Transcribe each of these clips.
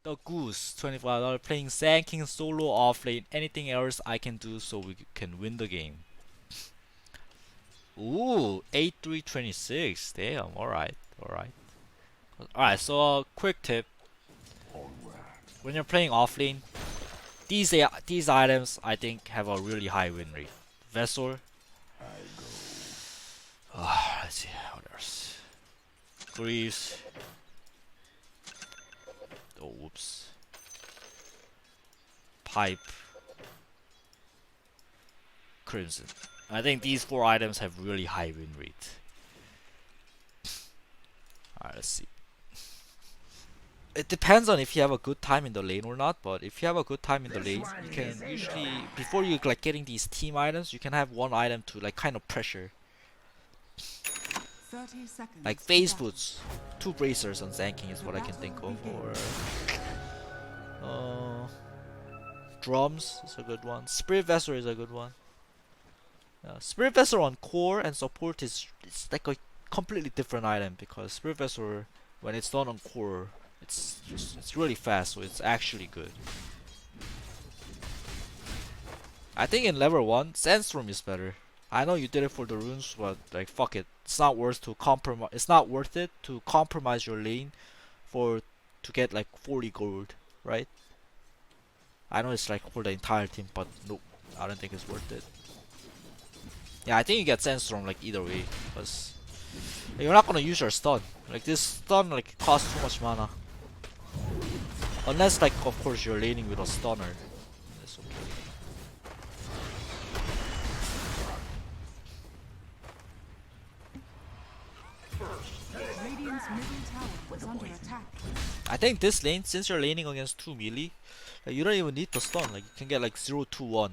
The Goose, $25 playing Sandking solo off lane. Anything else I can do so we can win the game. Ooh, 8326. Damn, alright, alright. Alright, so quick tip. When you're playing off lane, these items I think have a really high win rate. Vessel. Let's see, what else? Greaves. Oh, whoops. Pipe. Crimson. I think these 4 items have really high win rate. Alright, let's see. It depends on if you have a good time in the lane or not, but if you have a good time in the lane, you can usually, before you like getting these team items, you can have one item to like kind of pressure. 30 seconds. Like phase boots, 2 bracers on Sandking is what I can think of, or drums is a good one. Spirit Vessel is a good one. Spirit Vessel on core and support is it's like a completely different item, because Spirit Vessel, when it's done on core, it's really fast, so it's actually good. I think in level 1, Sandstorm is better. I know you did it for the runes, but like fuck it. It's not worth it to compromise your lane to get like 40 gold, right? I know it's like for the entire team, but nope, I don't think it's worth it. Yeah, I think you get Sandstorm like either way, because you're not gonna use your stun. Like this stun like costs too much mana. Unless like of course you're laning with a stunner. That's okay. Radiant's middle tower is under attack. I think this lane, since you're laning against 2 melee, like, you don't even need the stun. Like you can get like 0-2-1.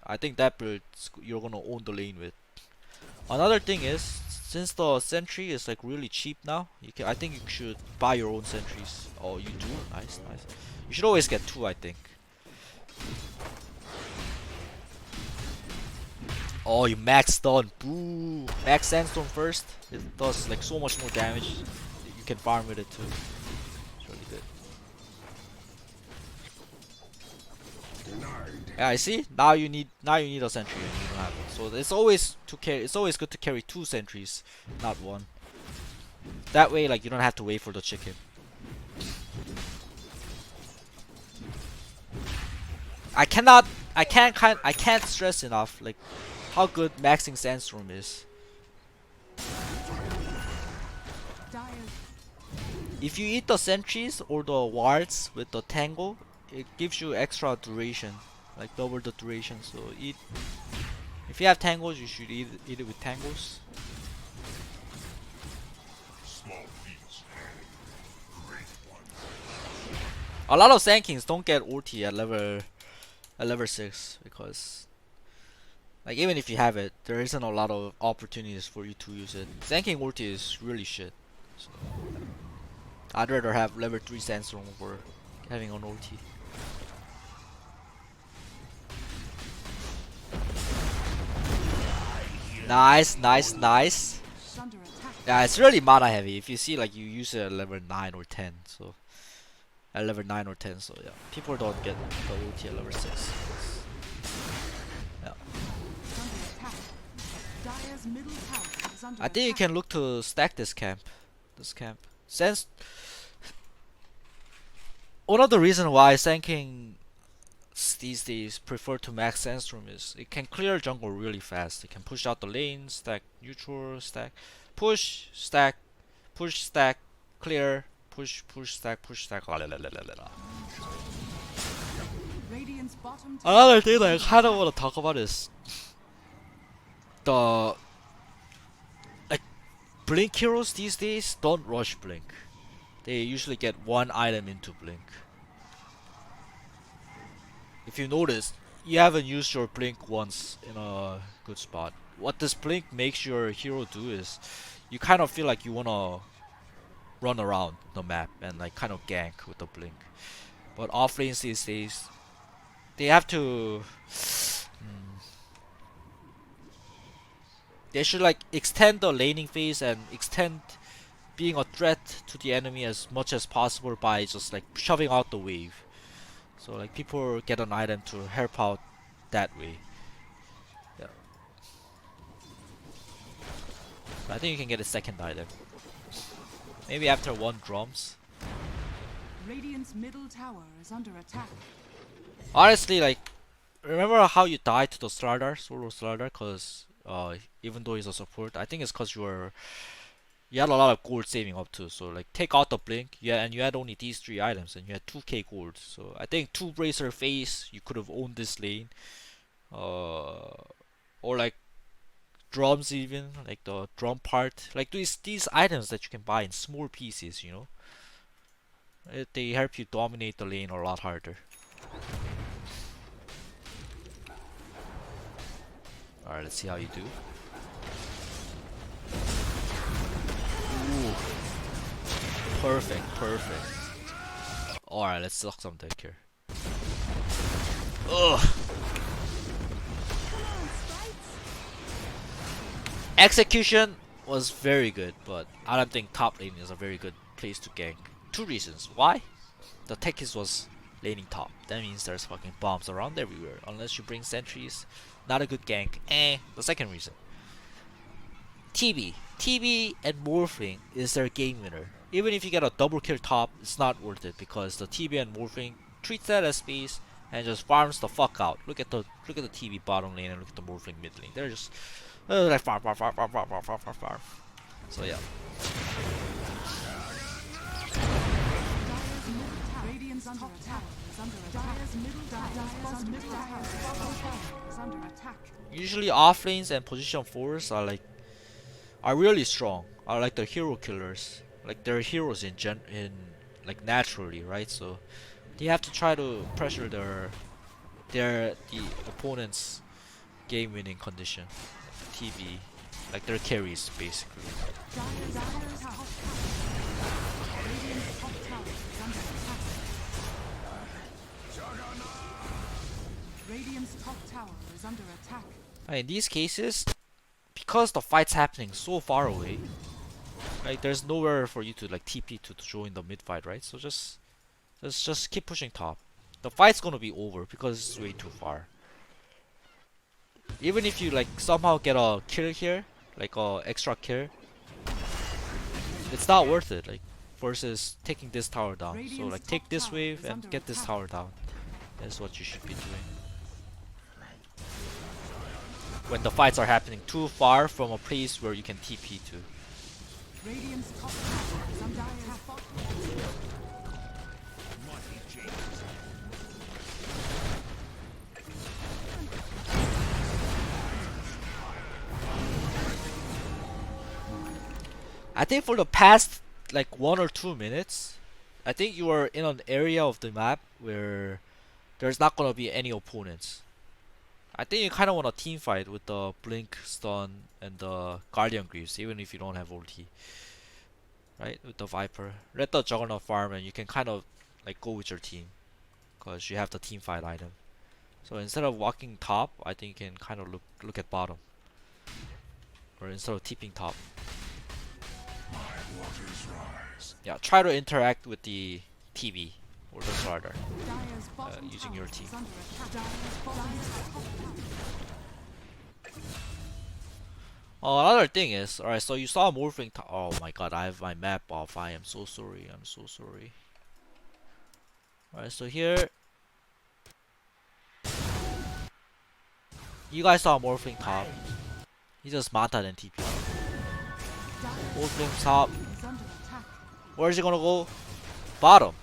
I think that build you're gonna own the lane with. Another thing is, since the sentry is like really cheap now, I think you should buy your own sentries. Oh, you do? Nice, nice. You should always get 2, I think. Oh, you max stun. Boo! Max Sandstorm first. It does like so much more damage. You can farm with it too. It's really good. Yeah, I see. Now you need a sentry and you don't have it. So it's always good to carry 2 sentries, not 1. That way, like you don't have to wait for the chicken. I can't stress enough like how good maxing Sandstorm is. If you eat the sentries or the wards with the tangle, it gives you extra duration, like double the duration. So if you have tangles, you should eat it with tangles. A lot of Sandkings don't get ulti at level 6, because like even if you have it, there isn't a lot of opportunities for you to use it. Sandking ulti is really shit. So I'd rather have level 3 Sandstorm over having an ulti. Nice, nice, nice. Yeah, it's really mana heavy. If you see, like you use it at level 9 or 10, so at level 9 or 10, so yeah, people don't get the ulti at level 6. Yeah. I think you can look to stack this camp. Since one of the reasons why Sandking these days prefer to max Sandstorm is it can clear jungle really fast. It can push out the lane, stack neutral, stack, push, stack, clear, push, stack, Another thing that I kind of want to talk about is the like blink heroes these days don't rush blink. They usually get 1 item into blink. If you notice, you haven't used your blink once in a good spot. What this blink makes your hero do is you kind of feel like you wanna run around the map and like kind of gank with the blink. But off lanes these days, they have to They should like extend the laning phase and extend being a threat to the enemy as much as possible by just like shoving out the wave. So like people get an item to help out that way. Yeah. So I think you can get a second item. Maybe after one drums. Radiant's middle tower is under attack. Honestly, like, remember how you died to the Slardar, solo Slardar? Cause even though he's a support, I think it's cause you had a lot of gold saving up too. So like, take out the blink, yeah, and you had only these three items, and you had 2k gold. So I think two bracer phase, you could have owned this lane, or like drums even, like the drum part, like these items that you can buy in small pieces, you know, they help you dominate the lane a lot harder. Alright, let's see how you do. Ooh. Perfect, perfect. Alright, let's suck some deck here. Ugh. Execution was very good, but I don't think top lane is a very good place to gank. Two reasons. Why? The Tekis was laning top. That means there's fucking bombs around everywhere. Unless you bring sentries, not a good gank. The second reason. TB and morphing is their game winner. Even if you get a double kill top, it's not worth it because the TB and morphing treats that as space and just farms the fuck out. Look at the TB bottom lane and look at the morphing mid lane. They're just like farm. So yeah. Radiant's top tower is under attack. Dire's middle tower is under attack. Usually off lanes and position 4s are really strong. Are like the hero killers. Like they're heroes in like naturally, right? So they have to try to pressure the opponent's game winning condition. Like TB, like their carries basically. Radiant's top tower is under attack. Radiant's top tower is under attack. In these cases, because the fight's happening so far away, like there's nowhere for you to like TP to join the mid fight, right? So just keep pushing top. The fight's gonna be over because it's way too far. Even if you like somehow get a kill here, like a extra kill, it's not worth it. Like versus taking this tower down. So like take this wave and get this tower down. That's what you should be doing. When the fights are happening too far from a place where you can TP to. Radiant's top tower is under attack. I think for the past like 1 or 2 minutes, I think you are in an area of the map where there's not gonna be any opponents. I think you kind of want a team fight with the Blink, Stun, and the Guardian Greaves, even if you don't have ulti. Right? With the Viper. Let the Juggernaut farm and you can kind of like go with your team. Because you have the team fight item. So instead of walking top, I think you can kind of look at bottom. Or instead of tipping top. Yeah, try to interact with the TB or the Slardar using your team. Oh, another thing is, alright, so you saw morphing. Oh my god, I have my map off. I am so sorry. I'm so sorry. Alright, so here. You guys saw morphing top. He just Mata and TP. Morphing top. Where's he gonna go? Bottom.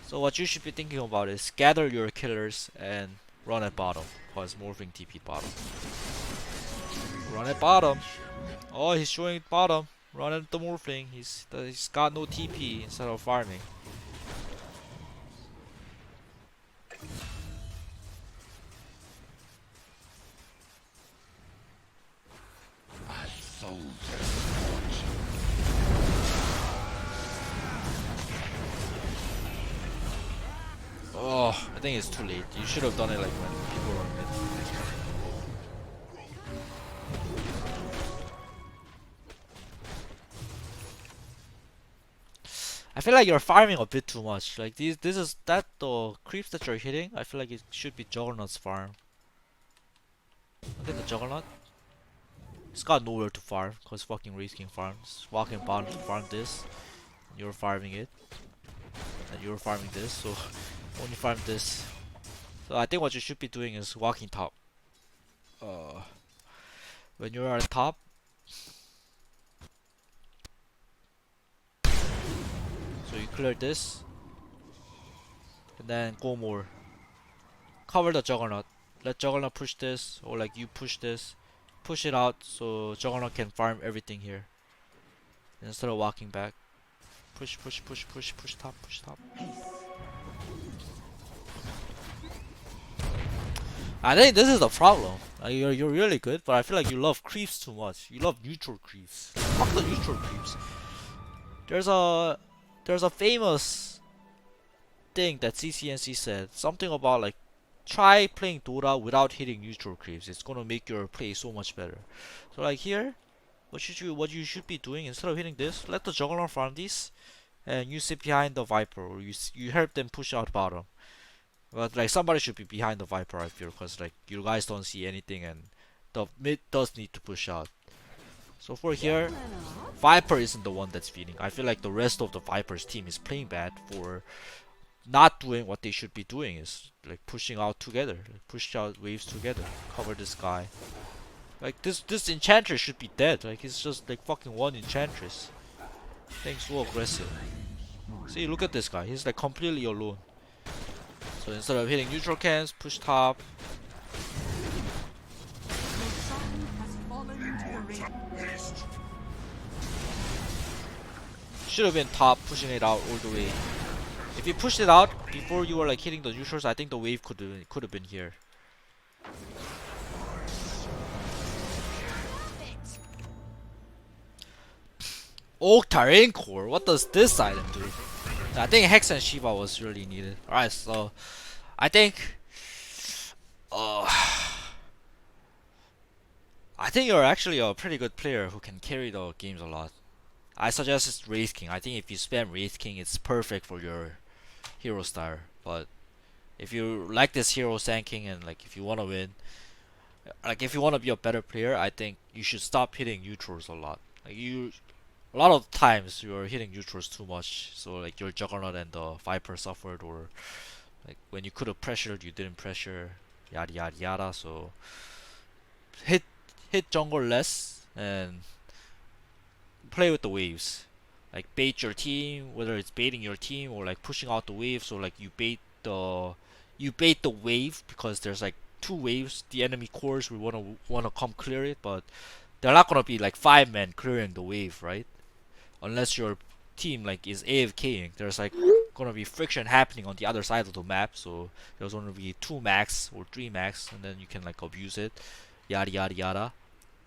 So what you should be thinking about is gather your killers and run at bottom. Cause morphing TP bottom. Run at bottom. Oh, he's showing bottom. Run at the morphing. He's got no TP instead of farming. Oh, I think it's too late. You should have done it like when people were mid. I feel like you're farming a bit too much. Like this is that the creeps that you're hitting. I feel like it should be Juggernaut's farm. Look at the Juggernaut. He's got nowhere to farm because fucking Wraith King farms. Walking bottom to farm this, and you're farming it, and you're farming this. So only farm this. So I think what you should be doing is walking top. When you're at top, so you clear this, and then go more. Cover the Juggernaut. Let Juggernaut push this, or like you push this. Push it out so Juggernaut can farm everything here. Instead of walking back. Push, push, push, push, push top, push top. I think this is the problem. You're really good, but I feel like you love creeps too much. You love neutral creeps. Fuck the neutral creeps. There's a famous thing that CCNC said. Something about like try playing Dota without hitting neutral creeps. It's gonna make your play so much better. So like here, what you should be doing instead of hitting this, let the Juggernaut farm these, and you sit behind the Viper, or you help them push out bottom. But like somebody should be behind the Viper, I feel, because like you guys don't see anything, and the mid does need to push out. So for here, Viper isn't the one that's feeding. I feel like the rest of the Viper's team is playing bad for not doing what they should be doing, is like pushing out together, like push out waves together, cover this guy. Like this Enchantress should be dead. Like it's just like fucking one Enchantress. Thing's so aggressive. See, look at this guy. He's like completely alone. So instead of hitting neutral cans, push top. Your son has fallen to the ring. Should have been top, pushing it out all the way. If you pushed it out before you were like hitting the neutrals, I think the wave could have been here. Oak Terrain Core. What does this item do? I think Hex and Shiva was really needed. Alright, so I think uh, I think you're actually a pretty good player who can carry the games a lot. I suggest it's Wraith King. I think if you spam Wraith King, it's perfect for your hero style. But if you like this hero Sandking, and like if you wanna win, like if you wanna be a better player, I think you should stop hitting neutrals a lot. Like a lot of times you're hitting neutrals too much, so like your Juggernaut and the Viper suffered, or like when you could have pressured, you didn't pressure, yada yada yada. So hit jungle less and play with the waves. Like bait your team, whether it's baiting your team or like pushing out the wave. So like you bait the wave because there's like two waves. The enemy cores will wanna come clear it, but they're not gonna be like 5 men clearing the wave, right? Unless your team like is AFKing, there's like gonna be friction happening on the other side of the map, so there's gonna be 2 max or 3 max, and then you can like abuse it, yada yada yada.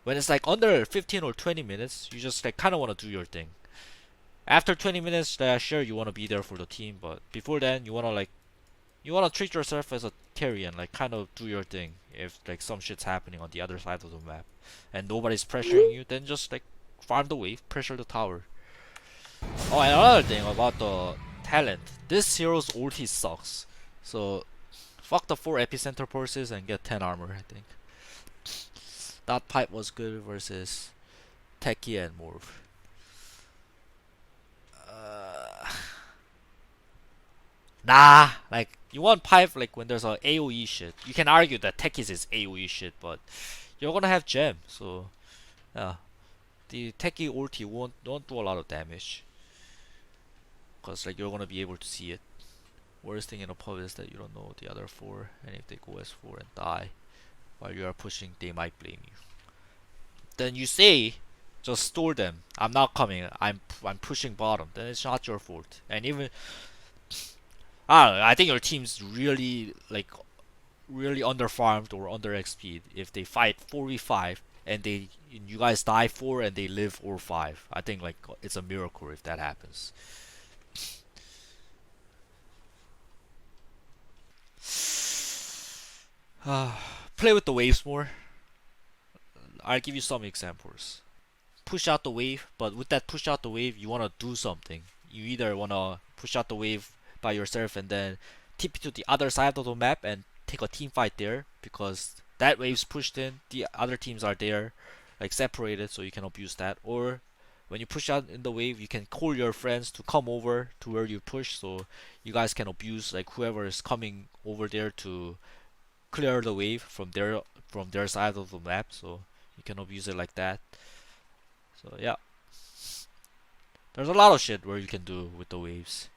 When it's like under 15 or 20 minutes, you just like kind of want to do your thing. After 20 minutes, sure you want to be there for the team, but before then you want to treat yourself as a carry and like kind of do your thing. If like some shit's happening on the other side of the map and nobody's pressuring you, then just like farm the wave, pressure the tower. Oh, and another thing about the talent. This hero's ulti sucks. So, fuck the 4 epicenter pulses and get 10 armor, I think. That pipe was good versus Techie and Morph. Nah, like, you want pipe like when there's a AoE shit. You can argue that Techie's is AoE shit, but you're gonna have gem, so yeah. The Techie ulti don't do a lot of damage. Cause like you're gonna be able to see it. Worst thing in a pub is that you don't know the other 4, and if they go S4 and die while you are pushing, they might blame you. Then you say, just store them. I'm not coming. I'm pushing bottom. Then it's not your fault. And even I don't know. I think your team's really like really underfarmed or under XP if they fight 4v5 and you guys die 4 and they live or 5. I think like it's a miracle if that happens. Play with the waves more. I'll give you some examples. Push out the wave, but with that push out the wave, you want to do something. you either wanna push out the wave by yourself and then TP to the other side of the map and take a team fight there, because that wave's pushed in, the other teams are there, like separated, so you can abuse that. Or when you push out in the wave, you can call your friends to come over to where you push, so you guys can abuse like whoever is coming over there to clear the wave from their side of the map. So you can abuse it like that. So yeah, there's a lot of shit where you can do with the waves.